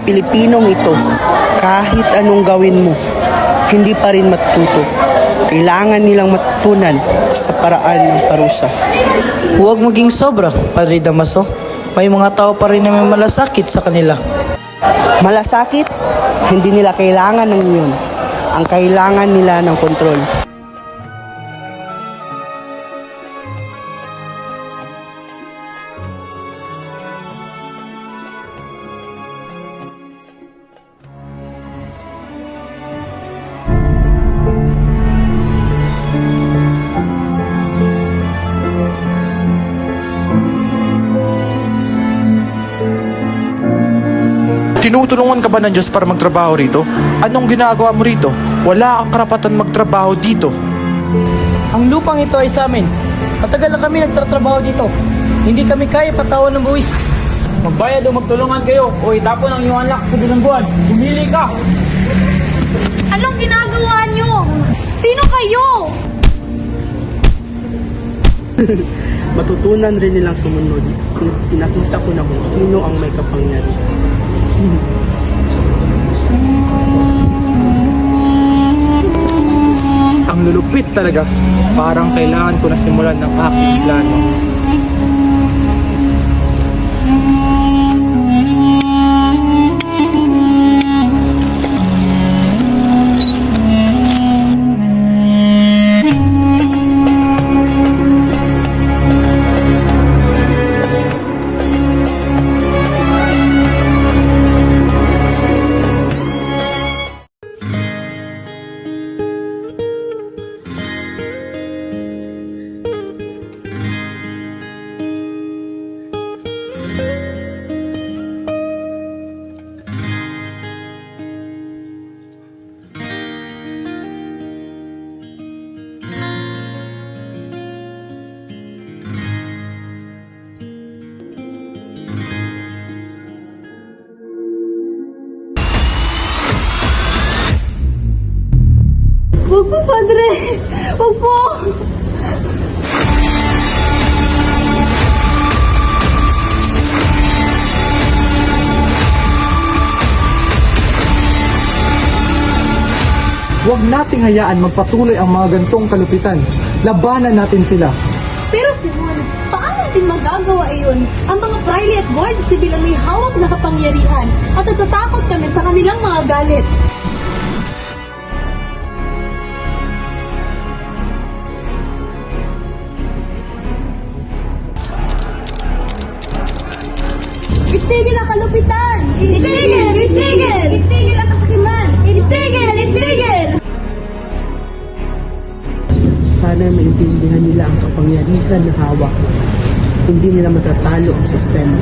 Pilipinong ito, kahit anong gawin mo, hindi pa rin matututo. Kailangan nilang matutunan sa paraan ng parusa. Huwag maging sobra, Padre Damaso. May mga tao pa rin na may malasakit sa kanila. Malasakit, hindi nila kailangan ng iyon. Ang kailangan nila ng kontrol. Tinutulungan ka ba ng Diyos para magtrabaho rito? Anong ginagawa mo rito? Wala kang karapatan magtrabaho dito. Ang lupang ito ay sa amin. Matagal na kami nagtatrabaho dito. Hindi kami kaya patawan ng buwis. Magbayad o magtulungan kayo o itapon ang iyong anak sa bilangguan. Pumili ka! Anong ginagawa nyo? Sino kayo? Matutunan rin nilang sumunod kung pinakita ko na kung sino ang may kapangyarihan. Ang lulupit talaga. Parang kailangan ko na simulan ng aking plano. Huwag po, Padre! Huwag po! Huwag nating hayaan magpatuloy ang mga gantong kalupitan. Labanan natin sila. Pero Simon, paano natin magagawa iyon? Ang mga praile at guards civil ang may hawak na kapangyarihan at natatakot kami sa kanilang mga galit. Itigil ang kalupitan! Itigil! Itigil! Itigil ang kasakiman! Itigil! Itigil! Sana maintindihan nila ang kapangyarihan na hawak. Hindi nila matatalo ang sistema.